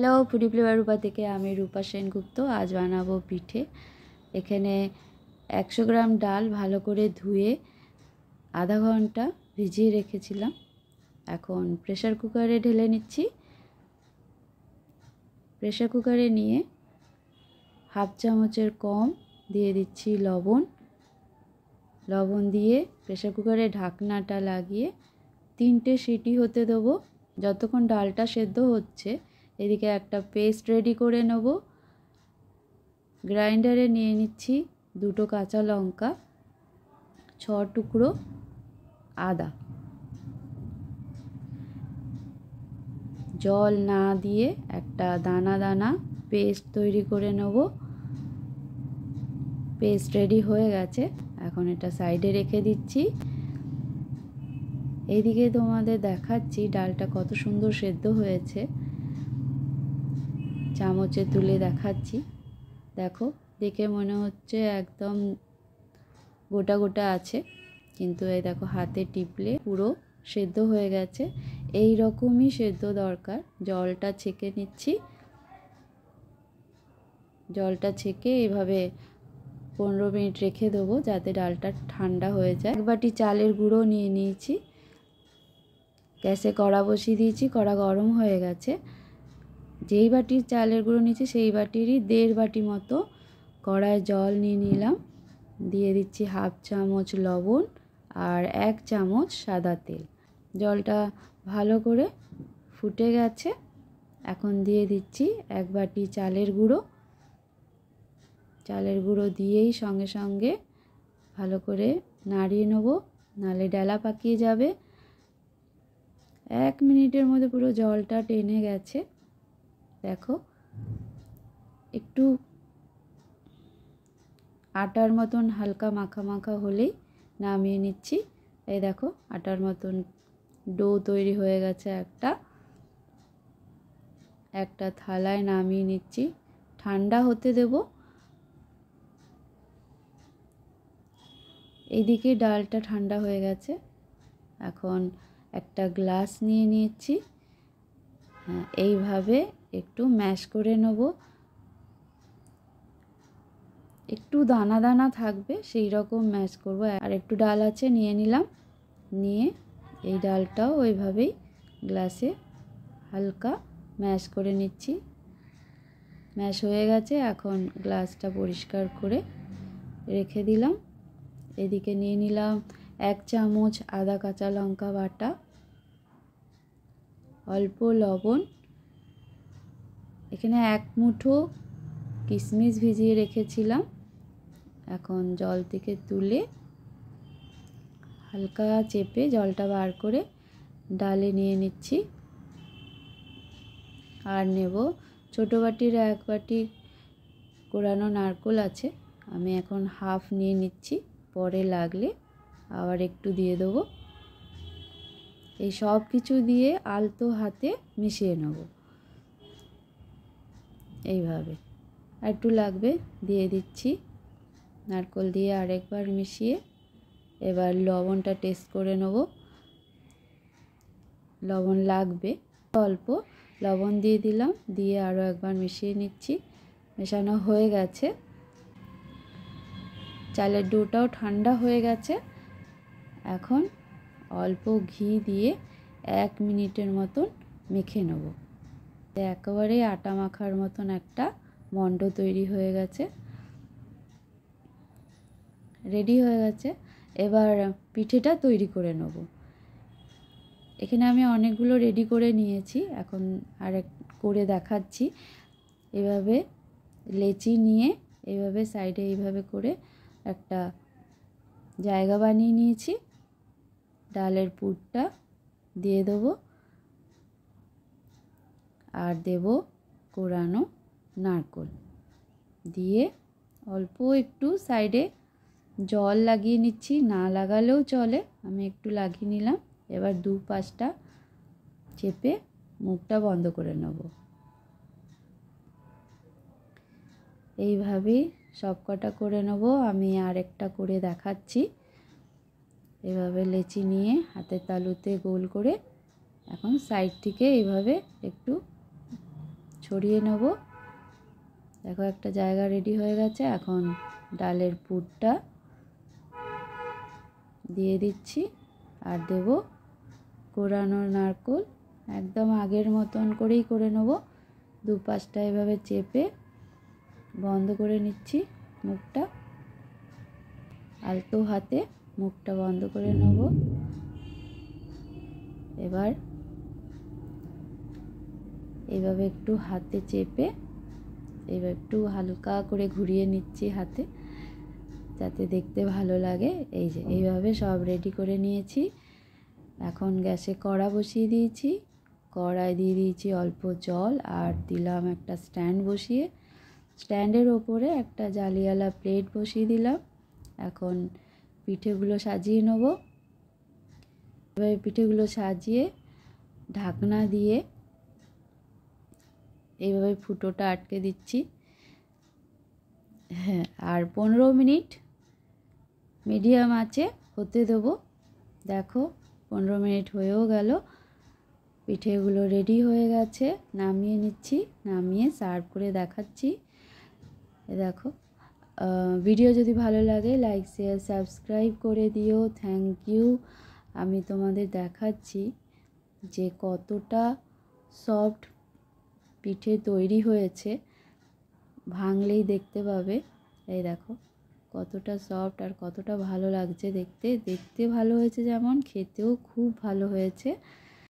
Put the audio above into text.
Hello, foodie flavour রূপা থেকে আমি রূপা সেনগুপ্ত। আজ বানাবো পিঠে। এখানে 100 গ্রাম ডাল ভালো করে ধুয়ে আধা ঘন্টা ভিজিয়ে রেখেছিলাম। এখন প্রেসার কুকারে ঢেলে নিচ্ছি। প্রেসার কুকারে নিয়ে হাফ চামচের কম দিয়ে দিচ্ছি লবণ দিয়ে প্রেসার কুকারে ঢাকনাটা লাগিয়ে 3টে সিটি হতে দেবো। যতক্ষণ ডালটা সেদ্ধ হচ্ছে এদিকে একটা পেস্ট রেডি করে নেব। গ্রাইন্ডারে নিয়ে নিচ্ছি 2টো কাঁচা লঙ্কা, 6 টুকরো আদা। জল না দিয়ে একটা দানা দানা পেস্ট তৈরি করে নেব। পেস্ট রেডি হয়ে গেছে, এখন এটা সাইডে রেখে দিচ্ছি। এইদিকে তোমাদের দেখাচ্ছি ডালটা কত সুন্দর সেদ্ধ হয়েছে। চামচে তুলে দেখাচ্ছি, দেখো, দেখে মনে হচ্ছে একদম গোটা গোটা আছে, কিন্তু এই দেখো হাতে টিপলে পুরো সেদ্ধ হয়ে গেছে। এই রকমই সেদ্ধ দরকার। জলটা ছেঁকে নিচ্ছি। জলটা ছেঁকে এইভাবে 15 মিনিট রেখে দেবো যাতে ডালটা ঠান্ডা হয়ে যায়। 1 বাটি চালের গুঁড়ো নিয়ে নিয়েছি। গ্যাসে কড়া বসিয়ে দিয়েছি, কড়া গরম হয়ে গেছে। যেই বাটির চালের গুঁড়ো নিয়েছি সেই বাটিরই 1.5 বাটি মতো কড়ায় জল নিয়ে নিলাম। দিয়ে দিচ্ছি হাফ চামচ লবণ আর 1 চামচ সাদা তেল। জলটা ভালো করে ফুটে গেছে, এখন দিয়ে দিচ্ছি 1 বাটি চালের গুঁড়ো। চালের গুঁড়ো দিয়েই সঙ্গে সঙ্গে ভালো করে নাড়িয়ে নেব, নাহলে ডালা পাকিয়ে যাবে। 1 মিনিটের মধ্যে পুরো জলটা টেনে গেছে। দেখো, একটু আটার মতন হালকা মাখা মাখা হলেই নামিয়ে নিচ্ছি। এই দেখো আটার মতন ডো তৈরি হয়ে গেছে। একটা থালায় নামিয়ে নিচ্ছি, ঠান্ডা হতে দেব। এইদিকে ডালটা ঠান্ডা হয়ে গেছে, এখন একটা গ্লাস নিয়ে নিচ্ছি। এইভাবে একটু ম্যাশ করে নেব। একটু দানা দানা থাকবে সেই রকম ম্যাশ করব। আর একটু ডাল আছে নিয়ে নিলাম, নিয়ে এই ডালটাও ওইভাবেই গ্লাসে হালকা ম্যাশ করে নিচ্ছি। ম্যাশ হয়ে গেছে, এখন গ্লাসটা পরিষ্কার করে রেখে দিলাম। এদিকে নিয়ে নিলাম 1 চামচ আদা কাঁচা লঙ্কা বাটা, অল্প লবণ। এখানে 1 মুঠো কিশমিশ ভিজিয়ে রেখেছিলাম। এখন জল থেকে তুলে হালকা চেপে জলটা বার করে ডালে নিয়ে নিচ্ছি। আর নেব ছোটো বাটির 1 বাটি কোরানো নারকেল আছে, আমি এখন হাফ নিয়ে নিচ্ছি, পরে লাগলে আবার একটু দিয়ে দেবো। এই সব কিছু দিয়ে আলতো হাতে মিশিয়ে নেব। এইভাবে আর একটু লাগবে, দিয়ে দিচ্ছি। নারকেল দিয়ে আরেকবার মিশিয়ে এবার লবণটা টেস্ট করে নেব। লবণ লাগবে, অল্প লবণ দিয়ে দিলাম, দিয়ে আরও একবার মিশিয়ে নিচ্ছি। মেশানো হয়ে গেছে, চালের ডোটাও ঠান্ডা হয়ে গেছে। এখন অল্প ঘি দিয়ে 1 মিনিটের মতন মেখে নেব। একেবারে আটা মাখার মতন একটা মণ্ড তৈরি হয়ে গেছে, রেডি হয়ে গেছে। এবার পিঠেটা তৈরি করে নেব। এখানে আমি অনেকগুলো রেডি করে নিয়েছি, এখন আরেক করে দেখাচ্ছি। এভাবে লেচি নিয়ে এইভাবে সাইডে এইভাবে করে একটা জায়গা বানিয়ে নিয়েছি। ডালের পুরটা দিয়ে দেবো আর দেব কোরানো নারকেল দিয়ে অল্প একটু সাইডে জল লাগিয়ে নিচ্ছি, না লাগালেও চলে, আমি একটু লাগিয়ে নিলাম। এবার 2 পাশটা চেপে মুখটা বন্ধ করে নেব। এইভাবেই সব কটা করে নেব। আমি আরেকটা করে দেখাচ্ছি। এভাবে লেচি নিয়ে হাতের তালুতে গোল করে এখন সাইড থেকে এইভাবে একটু ছড়িয়ে নেব। দেখো একটা জায়গা রেডি হয়ে গেছে। এখন ডালের পুরটা দিয়ে দিচ্ছি আর দেব কোরানো নারকেল। একদম আগের মতন করেই করে নেব। দুপাশটা এভাবে চেপে বন্ধ করে নিচ্ছি মুখটা, আলতো হাতে মুখটা বন্ধ করে নেব। এবার এইভাবে একটু হাতে চেপে এবার একটু হালকা করে ঘুরিয়ে নিচ্ছি হাতে, যাতে দেখতে ভালো লাগে। এই যে এইভাবে সব রেডি করে নিয়েছি। এখন গ্যাসে কড়া বসিয়ে দিয়েছি। কড়ায় দিয়ে দিয়েছি অল্প জল আর দিলাম একটা স্ট্যান্ড বসিয়ে। স্ট্যান্ডের ওপরে একটা জালিওয়ালা প্লেট বসিয়ে দিলাম। এখন পিঠেগুলো সাজিয়ে নেব। এবার পিঠেগুলো সাজিয়ে ঢাকনা দিয়ে এইভাবে ফুটোটা আটকে দিচ্ছি। হ্যাঁ, আর 15 মিনিট মিডিয়াম আঁচে হতে দেবো। দেখো 15 মিনিট হয়েও গেল। পিঠেগুলো রেডি হয়ে গেছে। নামিয়ে নিচ্ছি, নামিয়ে সার্ভ করে দেখাচ্ছি। দেখো, ভিডিও যদি ভালো লাগে লাইক শেয়ার সাবস্ক্রাইব করে দিও। Thank you. আমি তোমাদের দেখাচ্ছি যে কতটা সফট পিঠে তৈরি হয়েছে, ভাঙলেই দেখতে পাবে। এই দেখো কতটা সফট আর কতটা ভালো লাগছে দেখতে। দেখতে ভালো হয়েছে যেমন, খেতেও খুব ভালো হয়েছে।